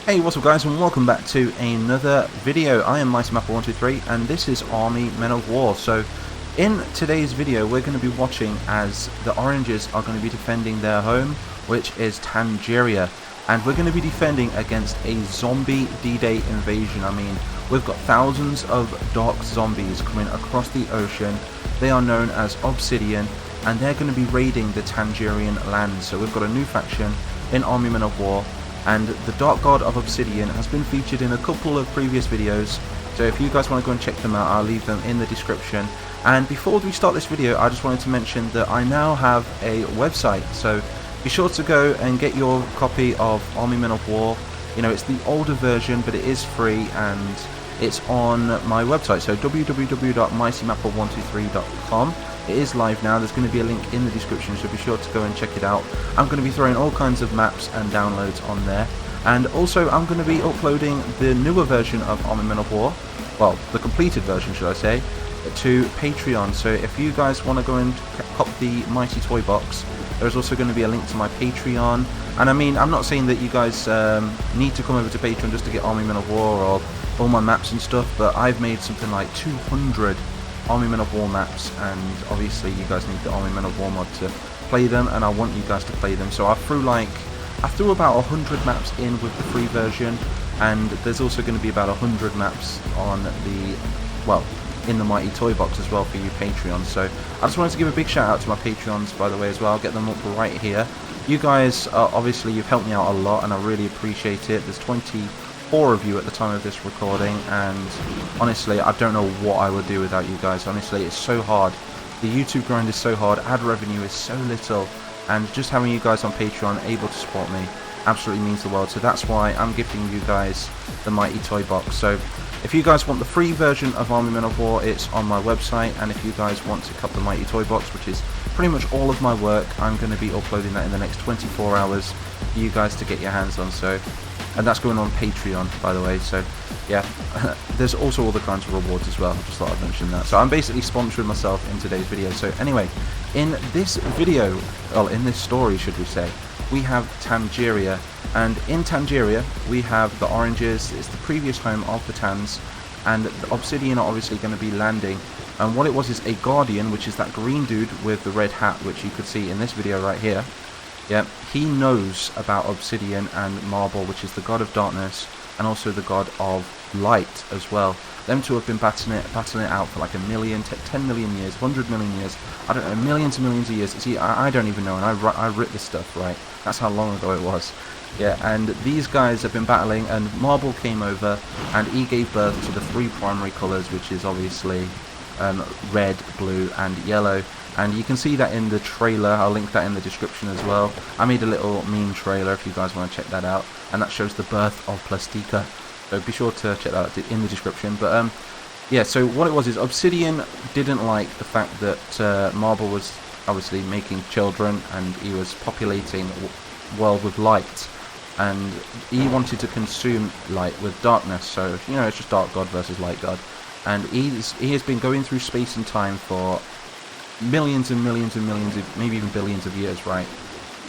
Hey, what's up guys, and welcome back to another video. I am MightyMapper123 and this is Army Men of War. So in today's video we're going to be watching as the Oranges are going to be defending their home, which is Tangeria, and we're going to be defending against a zombie D-Day invasion. I mean, we've got thousands of dark zombies coming across the ocean. They are known as Obsidian and they're going to be raiding the Tangerian lands. So we've got a new faction in Army Men of War. And the Dark God of Obsidian has been featured in a couple of previous videos, so if you guys want to go and check them out, I'll leave them in the description. And before we start this video, I just wanted to mention that I now have a website, so be sure to go and get your copy of Army Men of War. You know, it's the older version, but it is free, and it's on my website, so www.mightymapper123.com. It is live now. There's going to be a link in the description, so be sure to go and check it out. I'm going to be throwing all kinds of maps and downloads on there, and also I'm going to be uploading the newer version of Army Men of War, well, the completed version should I say, to Patreon. So if you guys want to go and cop the Mighty Toy Box, there's also going to be a link to my Patreon. And I mean, I'm not saying that you guys need to come over to Patreon just to get Army Men of War or all my maps and stuff, but I've made something like 200 Army Men of War maps, and obviously you guys need the Army Men of War mod to play them, and I want you guys to play them. So I threw about 100 maps in with the free version, and there's also going to be about 100 maps on the, well, in the Mighty Toy Box as well for you Patreons. So I just wanted to give a big shout out to my Patreons, by the way, as well. I'll get them up right here. You guys, obviously you've helped me out a lot, and I really appreciate it. There's 24 of you at the time of this recording, and honestly I don't know what I would do without you guys. Honestly, it's so hard. The YouTube grind is so hard, ad revenue is so little, and just having you guys on Patreon able to support me absolutely means the world. So that's why I'm gifting you guys the Mighty Toy Box. So if you guys want the free version of Army Men of War, it's on my website, and if you guys want to cup the Mighty Toy Box, which is pretty much all of my work, I'm going to be uploading that in the next 24 hours for you guys to get your hands on. So, and that's going on Patreon, by the way. So yeah, there's also other kinds of rewards as well. I just thought I'd mention that. So I'm basically sponsoring myself in today's video. So anyway, in this video, well, in this story should we say, we have Tangeria, and in Tangeria we have the Oranges. It's the previous home of the Tans, and the Obsidian are obviously going to be landing. And what it was is a Guardian, which is that green dude with the red hat, which you could see in this video right here. Yep, he knows about Obsidian and Marble, which is the god of darkness and also the god of light as well. Them two have been battling it out for like 10 million years, 100 million years, I don't know, millions and millions of years. See, I don't even know, and I writ this stuff, right? That's how long ago it was. Yeah, and these guys have been battling, and Marble came over and he gave birth to the three primary colours, which is obviously red, blue and yellow. And you can see that in the trailer. I'll link that in the description as well. I made a little meme trailer if you guys want to check that out, and that shows the birth of Plastica, so be sure to check that out in the description. But yeah, so what it was is Obsidian didn't like the fact that Marble was obviously making children and he was populating the world with light, and he wanted to consume light with darkness. So, you know, it's just Dark God versus Light God, and he has been going through space and time for millions and millions and millions of, maybe even billions of years, right?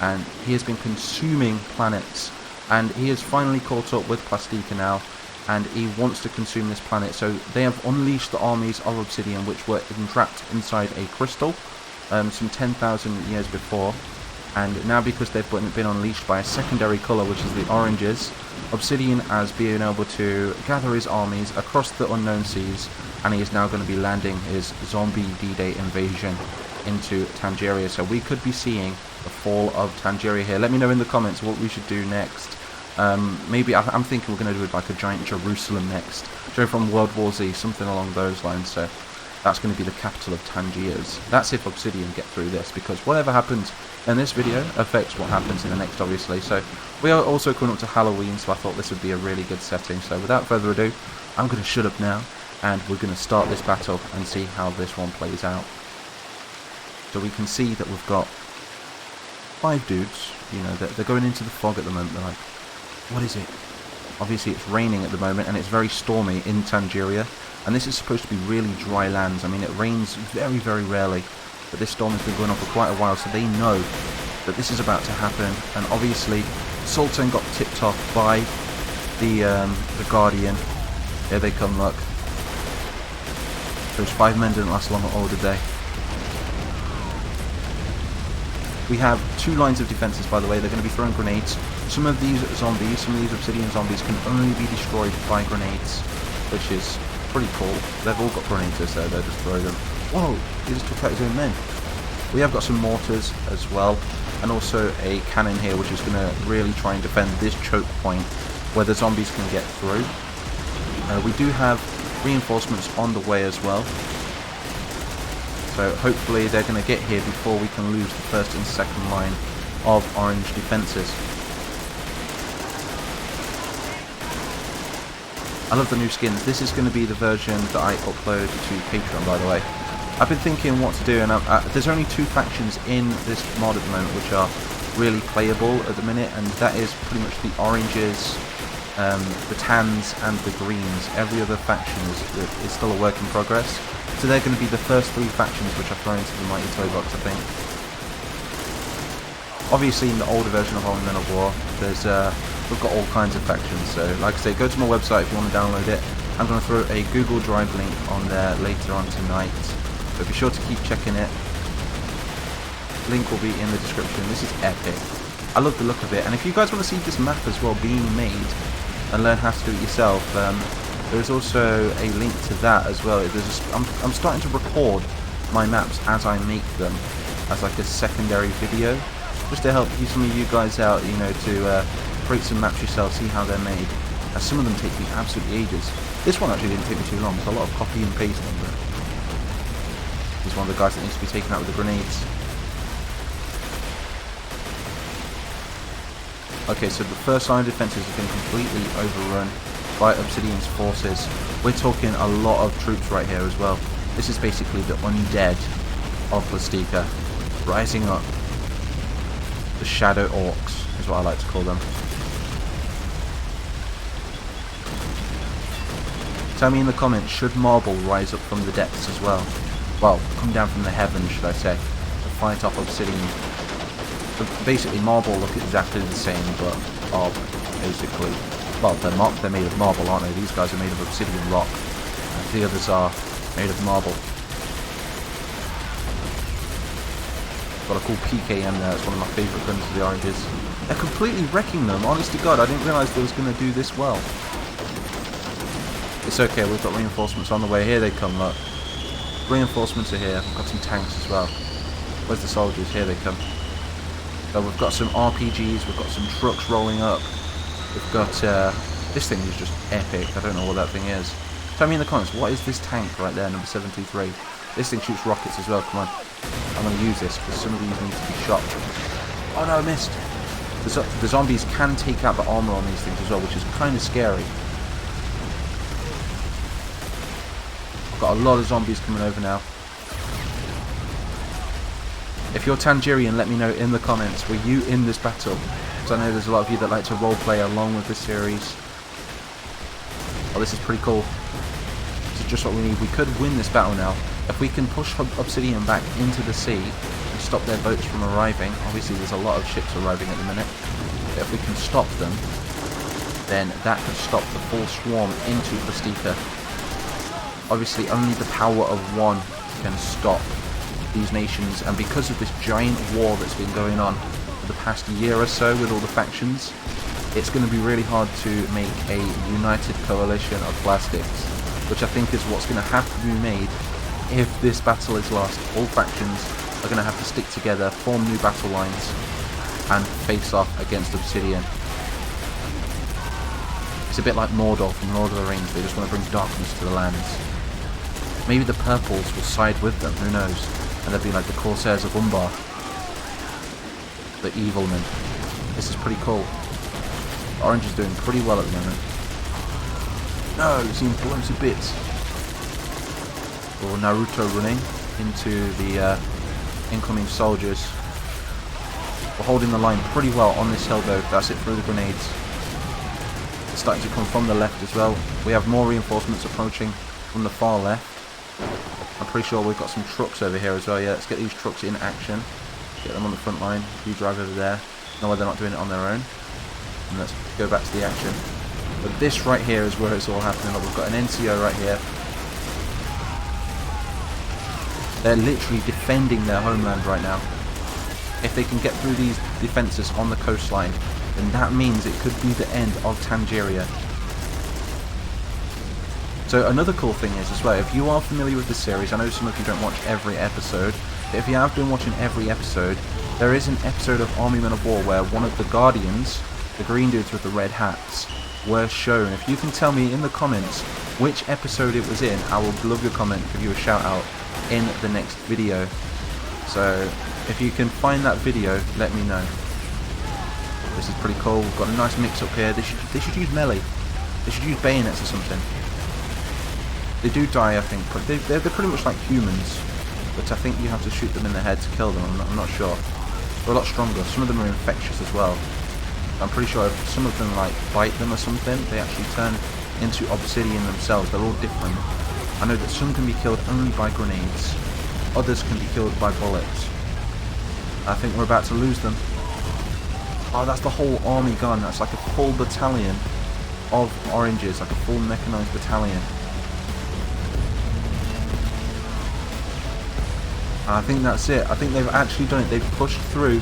And he has been consuming planets, and he has finally caught up with Plastica now, and he wants to consume this planet. So they have unleashed the armies of Obsidian, which were entrapped inside a crystal some 10,000 years before, and now because they've been unleashed by a secondary colour, which is the Oranges, Obsidian has been able to gather his armies across the unknown seas, and he is now going to be landing his zombie D-Day invasion into Tangeria. So we could be seeing the fall of Tangeria here. Let me know in the comments what we should do next. Maybe I'm thinking we're going to do like a giant Jerusalem next, straight from World War Z, something along those lines. So that's going to be the capital of Tangiers. That's if Obsidian get through this, because whatever happens in this video affects what happens in the next, obviously. So we are also coming up to Halloween, so I thought this would be a really good setting. So without further ado, I'm going to shut up now, and we're going to start this battle and see how this one plays out. So we can see that we've got 5 dudes. You know, they're going into the fog at the moment. They're like, what is it? Obviously it's raining at the moment, and it's very stormy in Tangeria, and this is supposed to be really dry lands. I mean, it rains very, very rarely, but this storm has been going on for quite a while, so they know that this is about to happen. And obviously Sultan got tipped off by the Guardian. Here they come, look. Those 5 men didn't last long at all, did they? We have 2 lines of defences, by the way. They're going to be throwing grenades. Some of these zombies, some of these Obsidian zombies can only be destroyed by grenades, which is pretty cool. They've all got grenades, so they'll just throw them. Whoa, he just took out his own men. We have got some mortars as well, and also a cannon here, which is going to really try and defend this choke point where the zombies can get through. We do have reinforcements on the way as well. So hopefully they're going to get here before we can lose the first and second line of orange defences. I love the new skins. This is going to be the version that I upload to Patreon, by the way. I've been thinking what to do, and there's only 2 factions in this mod at the moment which are really playable at the minute, and that is pretty much the oranges, the tans and the greens. Every other faction is still a work in progress. So they're going to be the first 3 factions which are thrown into the Mighty Toy Box, I think. Obviously in the older version of Men of War, we've got all kinds of factions. So like I say, go to my website if you want to download it. I'm going to throw a Google Drive link on there later on tonight. So be sure to keep checking it. Link will be in the description. This is epic. I love the look of it. And if you guys want to see this map as well being made and learn how to do it yourself, there's also a link to that as well. I'm starting to record my maps as I make them as like a secondary video, just to help some of you guys out, you know, to create some maps yourself, see how they're made. As some of them take me absolutely ages. This one actually didn't take me too long. There's a lot of copy and paste on there. He's one of the guys that needs to be taken out with the grenades. Okay, so the first line of defences has been completely overrun by Obsidian's forces. We're talking a lot of troops right here as well. This is basically the undead of Plastica rising up. The Shadow Orcs is what I like to call them. Tell me in the comments, should Marble rise up from the depths as well? Well, come down from the heavens, should I say, to fight off Obsidian. So basically, Marble look exactly the same, but are basically, well, they're made of marble, aren't they? These guys are made of Obsidian rock. The others are made of marble. Got a cool PKM there. It's one of my favourite guns of the oranges. They're completely wrecking them. Honest to God, I didn't realise they was going to do this well. It's okay, we've got reinforcements on the way. Here they come, look. Reinforcements are here. We've got some tanks as well. Where's the soldiers? Here they come. So we've got some RPGs, we've got some trucks rolling up. We've got, this thing is just epic. I don't know what that thing is. Tell me in the comments, what is this tank right there, number 723? This thing shoots rockets as well, come on. I'm going to use this, because some of these need to be shot. Oh no, I missed. The zombies can take out the armor on these things as well, which is kind of scary. I've got a lot of zombies coming over now. If you're Tangerian, let me know in the comments, were you in this battle? Because I know there's a lot of you that like to roleplay along with this series. Oh, this is pretty cool. This is just what we need. We could win this battle now. If we can push Obsidian back into the sea and stop their boats from arriving, obviously there's a lot of ships arriving at the minute. But if we can stop them, then that could stop the full swarm into Plastica. Obviously only the power of one can stop these nations, and because of this giant war that's been going on for the past year or so with all the factions, it's going to be really hard to make a united coalition of plastics, which I think is what's going to have to be made if this battle is lost. All factions are going to have to stick together, form new battle lines, and face off against Obsidian. It's a bit like Mordor from Lord of the Rings. They just want to bring darkness to the lands. Maybe the purples will side with them, who knows? And they'll be like the Corsairs of Umbar. The evil men. This is pretty cool. Orange is doing pretty well at the moment. No, it's being blown to bits. Or Naruto running into the incoming soldiers. We're holding the line pretty well on this hill though. That's it through the grenades. It's starting to come from the left as well. We have more reinforcements approaching from the far left. I'm pretty sure we've got some trucks over here as well. Yeah, let's get these trucks in action. Get them on the front line. You drive over there. No, they're not doing it on their own. And let's go back to the action. But this right here is where it's all happening. Look, we've got an NCO right here. They're literally defending their homeland right now. If they can get through these defences on the coastline, then that means it could be the end of Tangeria. So another cool thing is as well, if you are familiar with the series, I know some of you don't watch every episode, but if you have been watching every episode, there is an episode of Army Men of War where one of the Guardians, the green dudes with the red hats, were shown. If you can tell me in the comments which episode it was in, I will love your comment, give you a shout out in the next video. So if you can find that video, let me know. This is pretty cool. We've got a nice mix up here. They should use melee. They should use bayonets or something. They do die, I think, but they're pretty much like humans. But I think you have to shoot them in the head to kill them. I'm not sure. They're a lot stronger. Some of them are infectious as well. I'm pretty sure if some of them like bite them or something, they actually turn into Obsidian themselves. They're all different. I know that some can be killed only by grenades. Others can be killed by bullets. I think we're about to lose them. Oh, that's the whole army gun. That's like a full battalion of oranges, like a full mechanized battalion. I think that's it. I think they've actually done it. They've pushed through.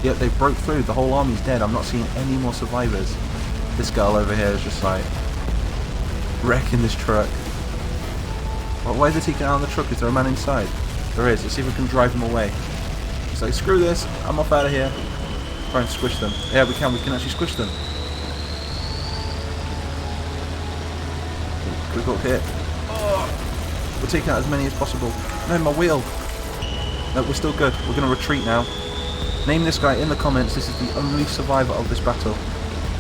Yep, they broke through. The whole army's dead. I'm not seeing any more survivors. This girl over here is just like wrecking this truck. Well, why is it taking out on the truck? Is there a man inside? There is. Let's see if we can drive him away. It's like, screw this. I'm off out of here. Try and squish them. Yeah, we can. We can actually squish them. Quick up here. Oh. We're taking out as many as possible. No, my wheel. No, we're still good. We're going to retreat now. Name this guy in the comments. This is the only survivor of this battle.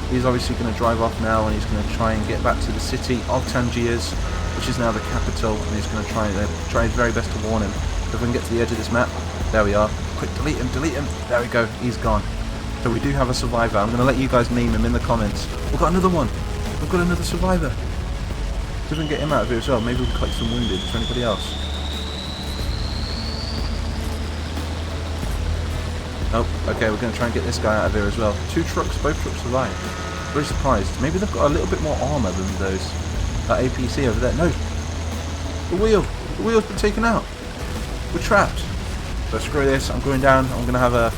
He's obviously going to drive off now, and he's going to try and get back to the city of Tangiers, which is now the capital, and he's going to try his very best to warn him. So if we can get to the edge of this map, there we are. Quick, delete him, delete him. There we go, he's gone. So we do have a survivor. I'm going to let you guys name him in the comments. We've got another one. We've got another survivor. See if we can get him out of here as well. Maybe we can collect some wounded. Is there anybody else? Oh, okay, we're going to try and get this guy out of here as well. Both trucks survived. Very surprised. Maybe they've got a little bit more armour than that APC over there. No! The wheel's been taken out. We're trapped. So screw this, I'm going down. I'm going to have a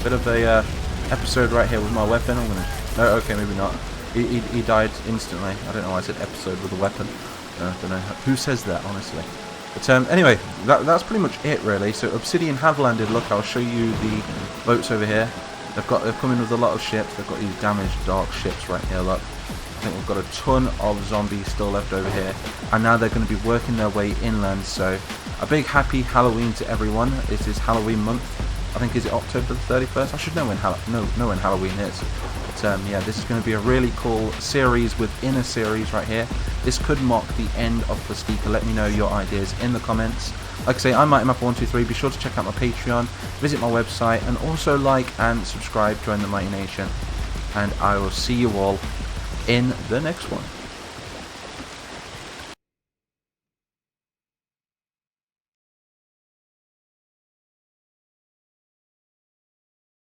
bit of a episode right here with my weapon. I'm going to... No, okay, maybe not. He died instantly. I don't know why I said episode with a weapon. I don't know. Who says that, honestly? But anyway, that's pretty much it, really. So Obsidian have landed. Look, I'll show you the boats over here. They've come in with a lot of ships. They've got these damaged dark ships right here, look. I think we've got a ton of zombies still left over here. And now they're going to be working their way inland. So a big happy Halloween to everyone. It is Halloween month. I think, is it October the 31st? I should know when Halloween is. But yeah, this is going to be a really cool series within a series right here. This could mark the end of Plastica. Let me know your ideas in the comments. Like I say, I'm MightyMapper123. Be sure to check out my Patreon, visit my website, and also like and subscribe, join the Mighty Nation. And I will see you all in the next one.